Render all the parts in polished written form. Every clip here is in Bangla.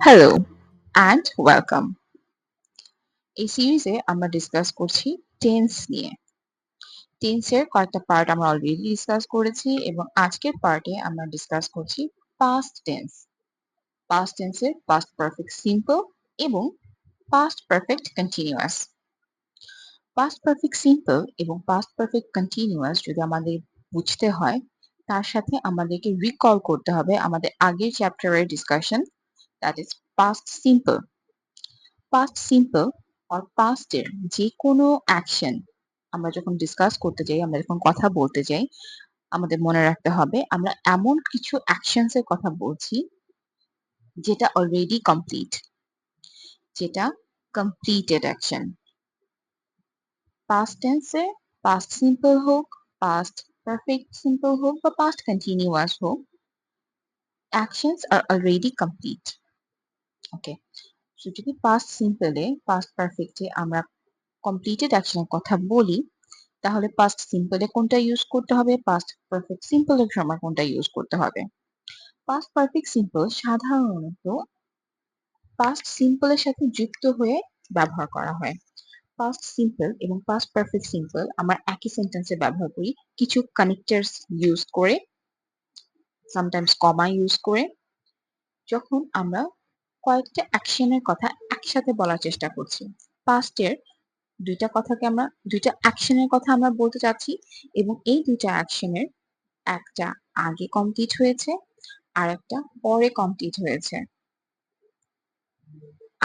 Hello and welcome. এই সিরিজে আমরা ডিসকাস করছি টেন্স নিয়ে। টেন্সের কয়েকটা পার্ট আমরা অলরেডি ডিসকাস করেছি এবং আজকের পার্টে আমরা ডিসকাস করছি পাস্ট টেন্স। পাস্ট টেন্সের পাস্ট পারফেক্ট সিম্পল এবং past perfect continuous. Past perfect simple এবং পাস্ট পারফেক্ট কন্টিনিউয়াস যদি আমাদের বুঝতে হয়, তার সাথে আমাদেরকে রিকল করতে হবে আমাদের আগের চ্যাপ্টারের discussion, that is past simple. Past simple or পাস্টের যে কোনো অ্যাকশন আমরা যখন ডিসকাস করতে যাই, আমরা যখন কথা বলতে যাই, আমাদের মনে রাখতে হবে আমরা এমন কিছু অ্যাকশনস এর কথা বলছি যেটা অলরেডি কমপ্লিট, যেটা কমপ্লিটেড অ্যাকশন। পাস্ট টেন্সে পাস্ট সিম্পল হোক, পাস্ট পারফেক্ট সিম্পল হোক বা পাস্ট কন্টিনিউয়াস হোক, অ্যাকশনস আর অলরেডি কমপ্লিট। ওকে, সো যদি পাস্ট সিম্পলে পাস্ট পারফেক্টে আমরা কমপ্লিটেড অ্যাকশনের কথা বলি, তাহলে পাস্ট সিম্পলে কোনটা ইউজ করতে হবে, পাস্ট পারফেক্ট সিম্পলের সময় কোনটা ইউজ করতে হবে। পাস্ট পারফেক্ট সিম্পল সাধারণত পাস্ট সিম্পলের সাথে যুক্ত হয়ে ব্যবহার করা হয়। পাস্ট সিম্পল এবং পাস্ট পারফেক্ট সিম্পল আমরা একই সেন্টেন্সে ব্যবহার করি কিছু কানেক্টরস ইউজ করে, সামটাইমস কমা ইউজ করে, যখন আমরা কয়েকটা অ্যাকশনের কথা একসাথে বলার চেষ্টা করছি। পাস্টের দুইটা অ্যাকশনের কথা আমরা বলতে চাচ্ছি এবং এই দুইটা অ্যাকশনের একটা আগে কমপ্লিট হয়েছে আর একটা পরে কমপ্লিট হয়েছে।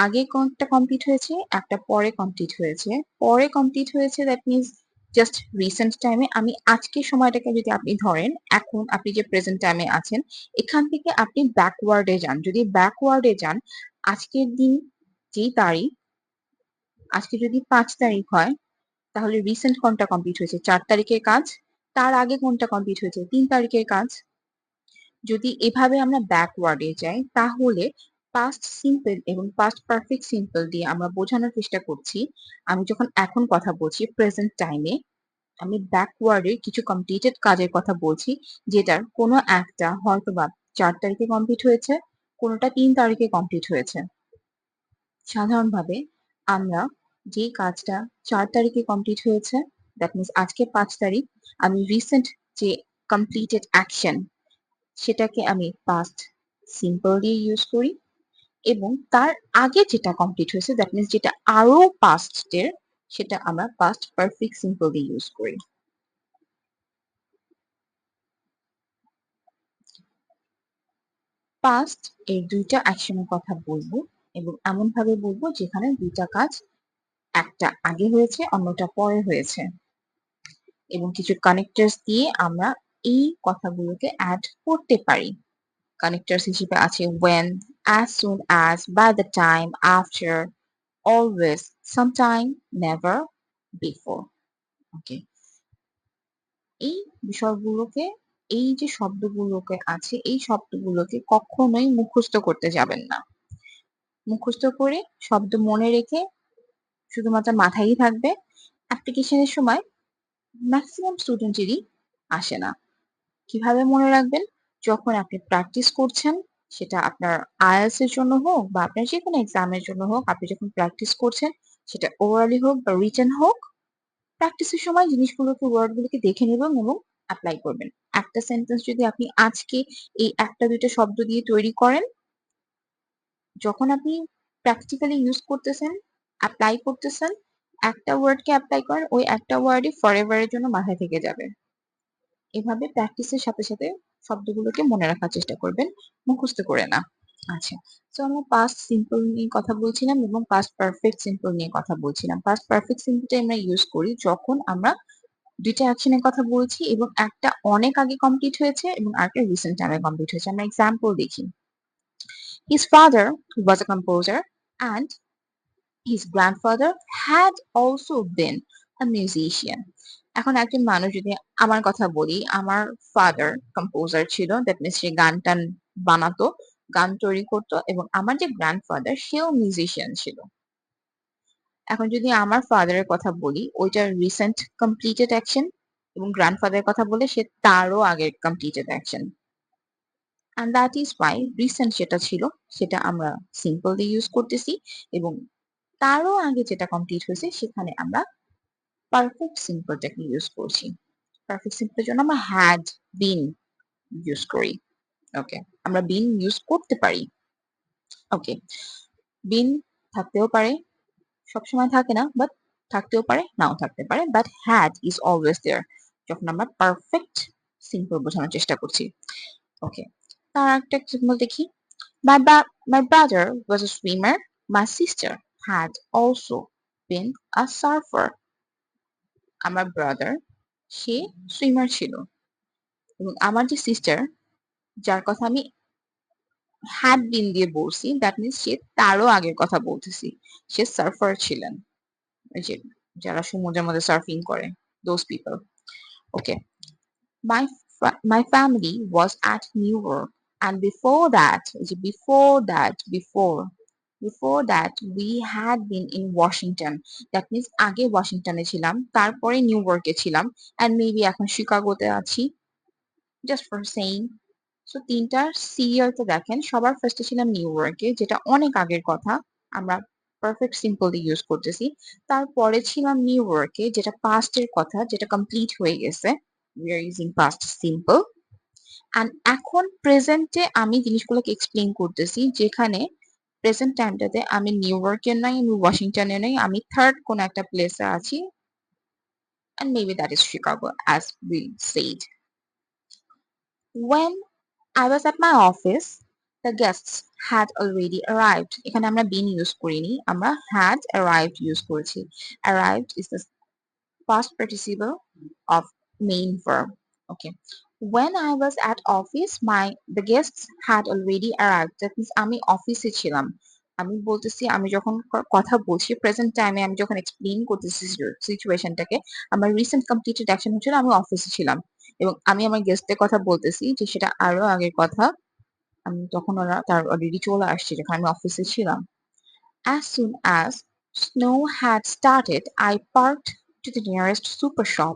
আগে কোনটা কমপ্লিট হয়েছে, একটা পরে কমপ্লিট হয়েছে। পরে কমপ্লিট হয়েছে দ্যাট মিনস জাস্ট রিসেন্ট টাইমে। আমি আজকের সময়টাকে যদি আপনি ধরেন, এখন আপনি যে প্রেজেন্ট টাইমে আছেন, এখান থেকে আপনি ব্যাকওয়ার্ডে যান। যদি ব্যাকওয়ার্ডে যান, আজকের দিন যেই তারিখ, আজকে যদি 5 তারিখ হয়, তাহলে রিসেন্ট কোনটা কমপ্লিট হয়েছে, 4 তারিখের কাজ। তার আগে কোনটা কমপ্লিট হয়েছে, 3 তারিখের কাজ। যদি এভাবে আমরা ব্যাকওয়ার্ডে যাই, তাহলে পাস্ট সিম্পল এবং পাস্ট পারফেক্ট সিম্পল দিয়ে আমরা বোঝানোর চেষ্টা করছি, আমি যখন এখন কথা বলছি প্রেজেন্ট টাইমে, আমি ব্যাকওয়ার্ডে কিছু কমপ্লিটেড কাজের কথা বলছি, যেটার কোনো একটা হয়তোবা 4 তারিখে কমপ্লিট হয়েছে, কোনোটা 3 তারিখে কমপ্লিট হয়েছে। সাধারণভাবে আমরা যে কাজটা 4 তারিখে কমপ্লিট হয়েছে, দ্যাট মিনস আজকে 5 তারিখ, আমি রিসেন্ট যে কমপ্লিটেড অ্যাকশন, সেটাকে আমি পাস্ট সিম্পল দিয়ে ইউজ করি এবং তার আগে যেটা কমপ্লিট হয়েছে, দ্যাট মিনস যেটা আরো পাস্টের, সেটা আমরা পাস্ট পারফেক্ট সিম্পল দিয়ে ইউজ করি। পাস্ট এর দুইটা অ্যাকশনের কথা বলবো এবং এমন ভাবে বলবো যেখানে দুইটা কাজ, একটা আগে হয়েছে অন্যটা পরে হয়েছে, এবং কিছু কানেক্টরস দিয়ে আমরা এই কথাগুলোকে অ্যাড করতে পারি। কানেক্টরস হিসেবে আছে when, as soon as, by the time, after, always, sometime, never, before. ওকে, এই বিষয়গুলোকে, এই যে শব্দগুলোকে আছে, এই শব্দগুলোকে কখনোই মুখস্থ করতে যাবেন না। মুখস্থ করে শব্দ মনে রেখে শুধুমাত্র মাথায়ই থাকবে, অ্যাপ্লিকেশনের সময় ম্যাক্সিমাম স্টুডেন্টেরই আসে না। কিভাবে মনে রাখবেন? যখন আপনি প্র্যাকটিস করছেন, সেটা আপনার আইএলটিএস এর জন্য হোক বা আপনার যেকোনো এক্সামের জন্য হোক, আপনি যখন প্র্যাকটিস করছেন, সেটা ওরালি হোক বা রিটেন হোক, প্র্যাকটিসের সময় জিনিসগুলোকে, ওয়ার্ডগুলোকে দেখে নেবেন এবং অ্যাপ্লাই করবেন। একটা সেন্টেন্স যদি আপনি আজকে এই একটা দুইটা শব্দ দিয়ে তৈরি করেন, যখন আপনি প্র্যাকটিক্যালি ইউজ করতেছেন, অ্যাপ্লাই করতেছেন, একটা ওয়ার্ডকে অ্যাপ্লাই করেন, ওই একটা ওয়ার্ডই ফরএভার এর জন্য মাথায় থেকে যাবে। এভাবে প্র্যাকটিসের সাথে সাথে শব্দগুলোকে মনে রাখার চেষ্টা করবেন, মুখস্থ করে না। আচ্ছা, তো আমরা পাস্ট সিম্পল নিয়ে কথা বলছিলাম এবং পাস্ট পারফেক্ট সিম্পল নিয়ে কথা বলছিলাম। পাস্ট পারফেক্ট সিম্পলটা আমরা ইউজ করি যখন আমরা দুইটা অ্যাকশনের কথা বলছি এবং একটা অনেক আগে কমপ্লিট হয়েছে এবং আরেকটা রিসেন্ট টাইমে কমপ্লিট হয়েছে। আমরা এক্সাম্পল দেখি। His father was a composer and his grandfather had also been a musician. এখন একজন মানুষ, যদি আমার কথা বলি, আমার ফাদার কম্পোজার ছিল, দ্যাট মিনস সে গান টান বানাতো, গান তৈরি করতো, এবং আমার যে গ্র্যান্ডফাদার সেও মিউজিশিয়ান ছিল। এখন যদি আমার ফাদারের কথা বলি, ওইটা রিসেন্ট কমপ্লিটেড অ্যাকশন, এবং গ্র্যান্ডফাদারের কথা বলে সে তারও আগের completed action. And that is Y recent যেটা ছিল সেটা আমরা সিম্পল দিয়ে ইউজ করতেছি এবং তারও আগে যেটা কমপ্লিট হয়েছে সেখানে আমরা পারফেক্ট সিম্পলটাকে ইউজ করছি। পারফেক্ট সিম্পলের জন্য আমরা হ্যাড বিন ইউজ করি। ওকে, আমরা বিন ইউজ করতে পারি। ওকে, বিন থাকতেও পারে, সবসময় থাকে না, বাট থাকতেও পারে, নাও থাকতে পারে, but had is always there যখন আমরা পারফেক্ট সিম্পল বোঝানোর চেষ্টা করছি। ওকে, তার একটা এক্সাম্পল দেখি। My brother was a swimmer. My sister had also been a surfer. আমার ব্রাদার সে সুইমার ছিল এবং আমার যে সিস্টার যার কথা আমি হ্যাড বিন দিয়ে বলছি দ্যাট মিনস সে তারও আগের কথা বলতেছি, সে সার্ফার ছিলেন, ওই যে যারা সমুদ্রের মধ্যে সার্ফিং করে, those people. Okay, my family was at New York and before that we had been in Washington. That means আগে ওয়াশিংটনে ছিলাম, তারপরে নিউ ইয়র্কে ছিলাম, and maybe এখন শিকাগোতে আছি, just for saying. সো তিনটার সিরিয়ালটা দেখেন, সবার ফার্স্টে ছিলাম নিউ ইয়র্কে যেটা অনেক আগের কথা, আমরা পারফেক্ট সিম্পল ইউজ করতেছি। তারপরে ছিলাম নিউ ইয়র্কে যেটা পাস্টের কথা, যেটা কমপ্লিট হয়ে গেছে, we are using past simple. and এখন প্রেজেন্টে আমি জিনিসগুলোকে এক্সপ্লেইন করতেছি, যেখানে প্রেজেন্ট টাইমটাতে আমি নিউ ইয়র্কে নাই, আমি ওয়াশিংটনে নাই, আমি থার্ড কোন একটা প্লেসে আছি, and maybe that is Chicago as we said. When I was at my office, the guests had already arrived. এখানে আমরা been use করিনি, আমরা had arrived use করেছি। Arrived is the past participle of main verb. Okay. When I was at office, the guests had already arrived. That means আমি অফিসে ছিলাম। আমি বলতেছি, আমি যখন কথা বলছি প্রেজেন্ট টাইমে, আমি যখন এক্সপ্লেইন করতেছি সিচুয়েশনটাকে, আমার রিসেন্ট কমপ্লিটেড অ্যাকশন হচ্ছিল আমি অফিসে ছিলাম এবং আমি আমার গেস্টদের কথা বলতেছি যে সেটা আরো আগের কথা, আমি তখন ওরা তার অলরেডি চলে আসছে যেখানে আমি অফিসে ছিলাম। As soon as snow had started, I parked to the nearest super shop.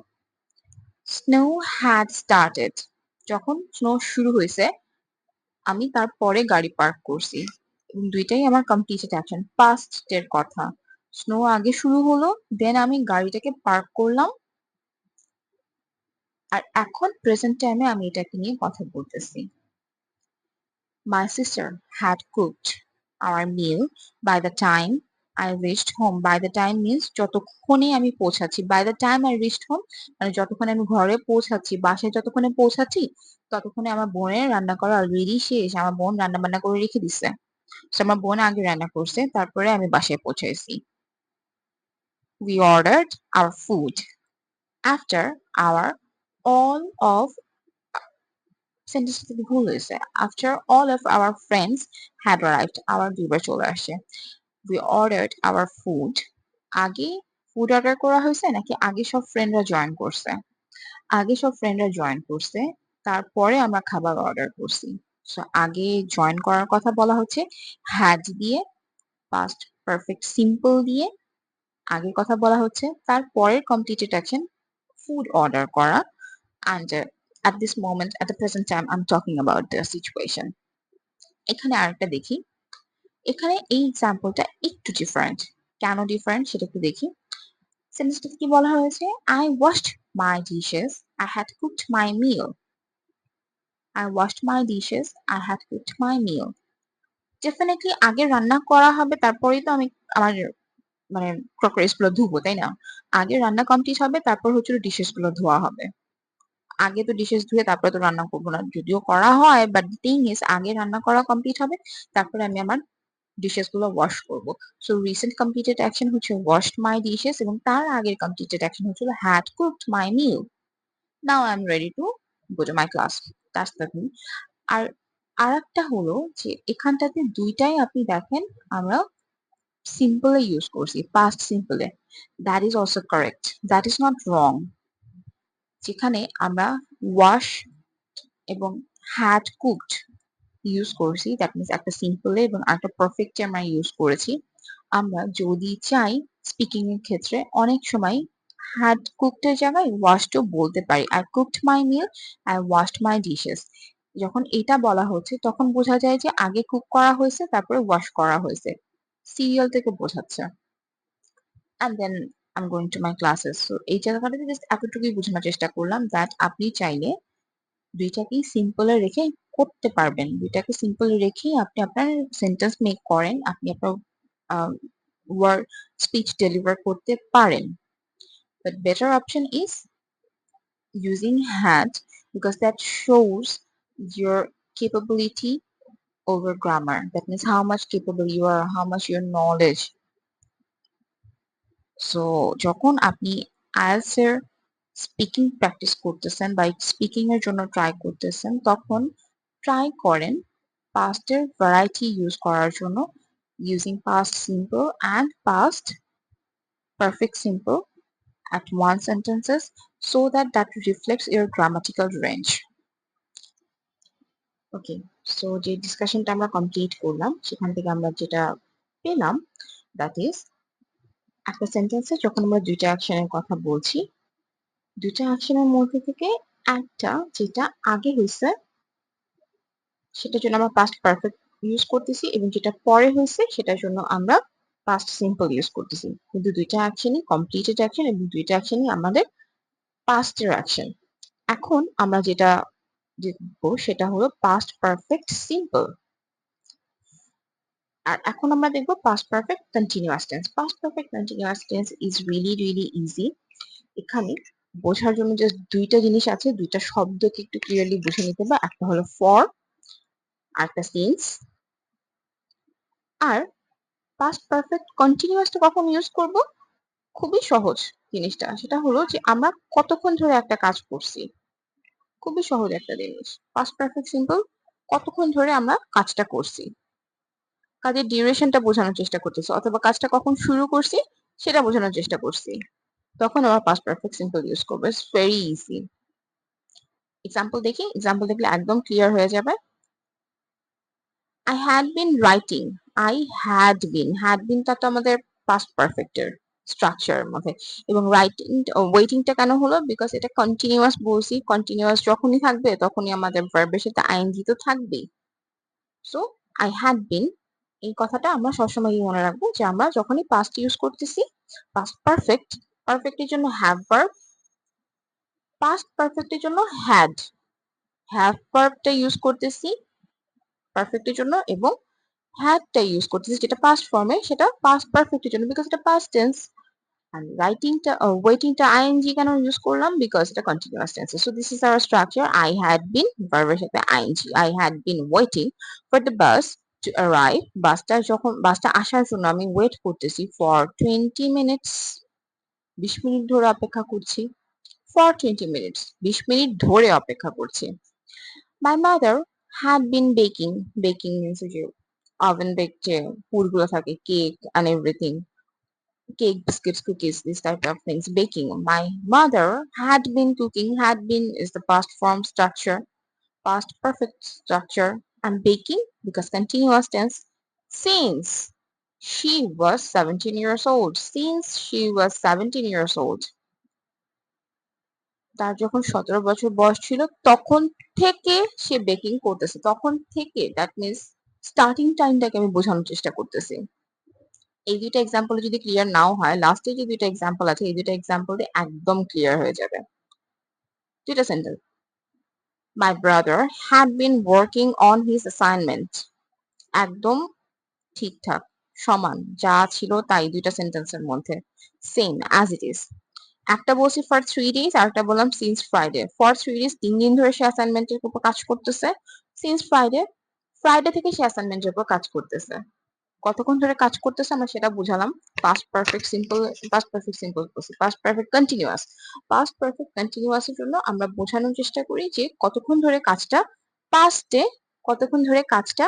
Snow had started. যখন স্নো শুরু হয়েছে আমি তারপরে গাড়ি পার্ক করছি এবং দুইটাই আমার কমপ্লিটেড অ্যাকশন, পাস্ট এর কথা। স্নো আগে শুরু হলো, দেন আমি গাড়িটাকে পার্ক করলাম, আর এখন প্রেজেন্ট টাইমে আমি এটাকে নিয়ে কথা বলতেছি। My sister had cooked our meal by the time I reached home. By the time means যতক্ষণে আমি পৌঁছাচ্ছি। By the time I reached home মানে যতক্ষণে আমি ঘরে পৌঁছাচ্ছি, বাসায় যতক্ষণে পৌঁছাচ্ছি, ততক্ষণে আমার বোনের রান্না করা অলরেডি শেষ। আমার বোন রান্না বান্না করে রেখে দিছে। So আমার বোন আগে রান্না করছে, তারপরে আমি বাসায় পৌঁছেছি। We ordered our food after our all of সেন্টেন্সটা ভুল হয়েছে। After all of our friends had arrived, আবার দুইবার চলে আসে। We ordered our food. আগে ফুড অর্ডার করা হয়েছে নাকি আগে সব ফ্রেন্ডরা জয়েন করছে? আগে সব ফ্রেন্ডরা জয়েন করছে, তারপরে আমরা খাবার অর্ডার করছি। সো আগে জয়েন করার কথা বলা হচ্ছে হ্যাড দিয়ে, পাস্ট পারফেক্ট সিম্পল দিয়ে আগের কথা বলা হচ্ছে, তারপরের কমপ্লিটেড অ্যাকশন ফুড অর্ডার করা। and at this moment, at the present time, I'm talking about the situation. এখানে আরেকটা দেখি, এখানে এই এক্সাম্পলটা একটু ডিফারেন্ট। কেন ডিফারেন্ট সেটা একটু দেখি। সেন্টেন্সটাতে কি বলা হয়েছে? I washed my dishes, I had cooked my meal. I washed my dishes, I had cooked my meal. Definitely আগে রান্না করা হবে, তারপরেই তো আমি আমার মানে ক্রকারিস গুলো ধুবো, তাই না? আগে রান্না কমপ্লিট হবে, তারপর হচ্ছে ডিশেস গুলো ধোয়া হবে। আগে তো ডিশেস ধুয়ে তারপরে তো রান্না করবো না, যদিও করা হয়, বাট দ্য থিং ইজ আগে রান্না করা কমপ্লিট হবে, তারপরে আমি আমার ডিশেস গুলো ওয়াশ করব। সো রিসেন্ট কমপ্লিটেড অ্যাকশন হচ্ছে ওয়াশড মাই ডিশেস এবং তার আগের কমপ্লিটেড অ্যাকশন হচ্ছিল had cooked my meal. Now I am ready to go to my class. That's the thing. আর আরেকটা হলো যে এখানটাতে দুইটাই আপনি দেখেন আমরা সিম্পলে ইউজ করছি, পাস্ট সিম্পলে। That is also correct, that is not wrong. যেখানে আমরা ওয়াশ এবং হ্যাড কুকড ইউজ করছি, দ্যাট মিনস একটা সিম্পলে এবং একটা পারফেক্টে আমরা ইউজ করেছি। আমরা যদি চাই স্পিকিং এর ক্ষেত্রে অনেক সময় had cooked এর জায়গায় washed ও বলতে পারি। I cooked my meal, I washed my dishes. যখন এটা বলা হচ্ছে তখন বোঝা যায় যে আগে কুক করা হয়েছে তারপরে ওয়াশ করা হয়েছে। সিরিয়াল থেকে বোঝাচ্ছে। And then I'm going to my classes. So এই জায়গাটাতে জাস্ট এতটুকুই বোঝানোর চেষ্টা করলাম দ্যাট আপনি চাইলে দুইটাকেই সিম্পল এ রেখে করতে পারবেন। দুইটাকে সিম্পল রেখেই আপনি আপনার সেন্টেন্স মেক করেন, আপনি আপনার ওয়ার্ড স্পিচ ডেলিভার করতে পারেন। But better option is using had because that shows your capability over grammar. That means how much capable you are, how much your knowledge. So যখন আপনি IELTS এর স্পিকিং প্র্যাকটিস করতেছেন বা স্পিকিং এর জন্য ট্রাই করতেছেন তখন ট্রাই করেন পাস্টের ভ্যারাইটি ইউজ করার জন্য using past simple and past perfect simple at one sentences so that that reflects your grammatical range. Okay, so যে ডিসকাশনটা আমরা কমপ্লিট করলাম সেখান থেকে আমরা যেটা পেলাম দ্যাট ইজ একটা সেন্টেন্সে যখন আমরা দুইটা অ্যাকশনের কথা বলছি দুইটা অ্যাকশনের মধ্যে থেকে একটা যেটা আগে হয়েছে সেটার জন্য আমরা পাস্ট পারফেক্ট ইউজ করতেছি এবং যেটা পরে হয়েছে সেটার জন্য আমরা পাস্ট সিম্পল ইউজ করতেছি, কিন্তু দুইটা অ্যাকশনই কমপ্লিটেড অ্যাকশন এবং দুইটা অ্যাকশনই আমাদের পাস্টের অ্যাকশন। এখন আমরা যেটা দেখবো সেটা হলো পাস্ট পারফেক্ট সিম্পল। আর এখন আমরা দেখবো past perfect continuous tense. Past perfect continuous tense is really easy. এখানে বোঝার জন্য জাস্ট দুইটা জিনিস আছে, দুইটা শব্দকে একটু ক্লিয়ারলি বুঝে নিতে হবে। একটা হলো ফর আর একটা সিন্স। আর পাস্ট পারফেক্ট কন্টিনিউয়াসটা কখন ইউজ করব? খুবই সহজ জিনিসটা, সেটা হলো যে আমরা কতক্ষণ ধরে একটা কাজ করছি। খুবই সহজ একটা জিনিস। পাস্ট পারফেক্ট সিম্পল কতক্ষণ ধরে আমরা কাজটা করছি, কাজের ডিউরেশনটা বোঝানোর চেষ্টা করতেছি অথবা কাজটা কখন শুরু করছি সেটা বোঝানোর চেষ্টা করছি, তখন আমরা পাস্ট পারফেক্ট সিম্পল ইউজ করবো। It's very easy. এক্সাম্পল দেখি, এক্সাম্পল দেখলে একদম ক্লিয়ার হয়ে যাবে। I had been writing. Had been টা তো আমাদের past perfect এর স্ট্রাকচারের মধ্যে, এবং ওয়েটিংটা কেন হলো? বিকজ এটা কন্টিনিউয়াস বলছি, কন্টিনিউয়াস যখনই থাকবে তখনই আমাদের ভার্বের সাথে আইএনজি তো থাকবেই। সো I had been এই কথাটা আমরা সবসময় মনে রাখবো যে আমরা যখনই পাস্ট ইউজ করতেছি পাস্ট পারফেক্ট, পারফেক্টের জন্য হ্যাভ ভার্ব, পাস্ট পারফেক্টের জন্য হ্যাভ ভার্বটা ইউজ করতেছি পারফেক্টের জন্য, এবং হ্যাডটা ইউজ করতেছি যেটা পাস্ট ফর্মে সেটা পাস্ট পারফেক্টের জন্য বিকজ এটা পাস্ট টেন্স। আর ওয়েটিংটা আইএনজি কেন ইউজ করলাম? বিকজ এটা continuous tense. So this is our structure. I had been ভার্বের সাথে ING. I had been waiting for the bus to arrive. বাসটা আসার জন্য আমি ওয়েট করতেছি ফর 20 মিনিটস। 20 মিনিট ধরে অপেক্ষা করছি। ফর 20 মিনিটস 20 মিনিট ধরে অপেক্ষা করছি। My mother had been baking. Baking means যে oven baked যে পুরগুলো থাকে, cake and everything. Cake, biscuits, cookies, this type of things. Baking. My mother had been cooking. Had been is the past form structure, past perfect structure. And baking because continuous tense. Since she was 17 years old. Since she was 17 years old. তার যখন 17 বছর বয়স ছিল তখন থেকে সে বেকিং করতেছে। তখন থেকে দ্যাট মিন্স স্টার্টিং টাইমটাকে আমি বোঝানোর চেষ্টা করতেছি। এই দুইটা এক্সাম্পল যদি ক্লিয়ার নাও হয়, লাস্টে যে দুইটা এক্সাম্পল আছে এই দুইটা এক্সাম্পল দিয়ে একদম ক্লিয়ার হয়ে যাবে। দুইটা sentence. My brother had been working on his assignment. একদম ঠিকঠাক সমান যা ছিল তাই দুইটা সেন্টেন্সের মধ্যে সেম অ্যাজ ইট ইজ। একটা বলছি ফর 3 ডেজ আর একটা বললাম সিন্স ফ্রাইডে। ফর 3 ডেজ 3 দিন ধরে সে অ্যাসাইনমেন্টের উপর কাজ করতেছে। সিন্স ফ্রাইডে থেকে সে অ্যাসাইনমেন্টের উপর কাজ করতেছে। কতক্ষণ ধরে কাজ করতেছে আমরা সেটা বুঝালাম। পাস্ট পারফেক্ট সিম্পল বলছি। Past perfect continuous. Past perfect continuous এর জন্য আমরা বোঝানোর চেষ্টা করি যে কতক্ষণ ধরে কাজটা পাস্টে কতক্ষণ ধরে কাজটা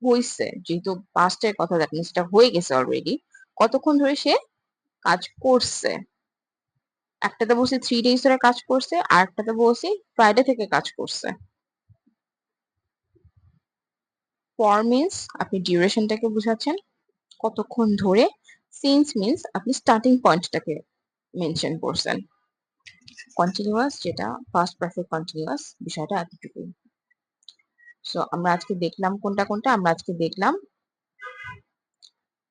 হইছে, যেহেতু পাস্টের কথা দ্যাট মিন্স এটা হয়ে গেছে অলরেডি, কতক্ষণ ধরে সে কাজ করছে। একটাতে বলছি 3 ডেজ ধরে কাজ করছে আর একটাতে বলছি ফ্রাইডে থেকে কাজ করছে। ফর মিন্স আপনি ডিউরেশনটাকে বুঝাচ্ছেন কতক্ষণ ধরে। সিন্স মিন্স আপনি স্টার্টিং পয়েন্টটাকে মেনশন করছেন। কন্টিনিউয়াস যেটা পাস্ট পারফেক্ট কন্টিনিউয়াস বিষয়টা এতটুকুই। সো আমরা আজকে দেখলাম কোনটা আমরা আজকে দেখলাম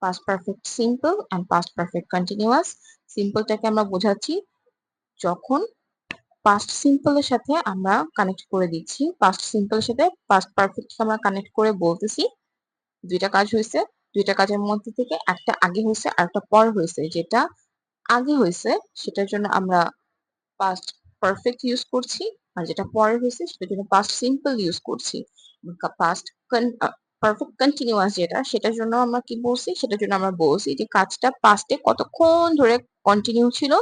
past perfect simple and past perfect continuous. সিম্পলটাকে আমরা বোঝাচ্ছি যখন পাস্ট সিম্পলের সাথে আমরা কানেক্ট করে দিচ্ছি, পাস্ট সিম্পলের সাথে পাস্ট পারফেক্টকে আমরা কানেক্ট করে বলতেছি দুইটা কাজ হয়েছে, দুইটা কাজের মধ্যে থেকে একটা আগে হয়েছে আর একটা পরে হয়েছে। যেটা আগে হয়েছে সেটার জন্য আমরা পাস্ট পারফেক্ট ইউজ করছি, আর যেটা পরে হয়েছে সেটার জন্য পাস্ট সিম্পল ইউজ করছি। পাস্ট পারফেক্ট কন্টিনিউয়াস যেটা, সেটার জন্য আমরা কি বলছি, সেটার জন্য আমরা বলছি যে কাজটা পাস্টে কতক্ষণ ধরে কন্টিনিউ ছিল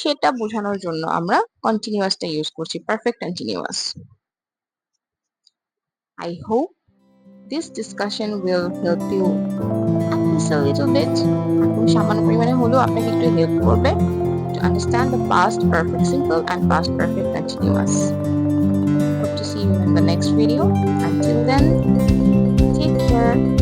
সেটা বোঝানোর জন্য আমরা কন্টিনিউয়াসটা ইউজ করছি, perfect continuous. I hope this discussion will help you at least a little bit, খুব সামান্য পরিমাণে হলেও আপনাকে একটু হেল্প করবে to understand the past perfect simple and past perfect continuous. Hope to see you in the next video. Until then, take care.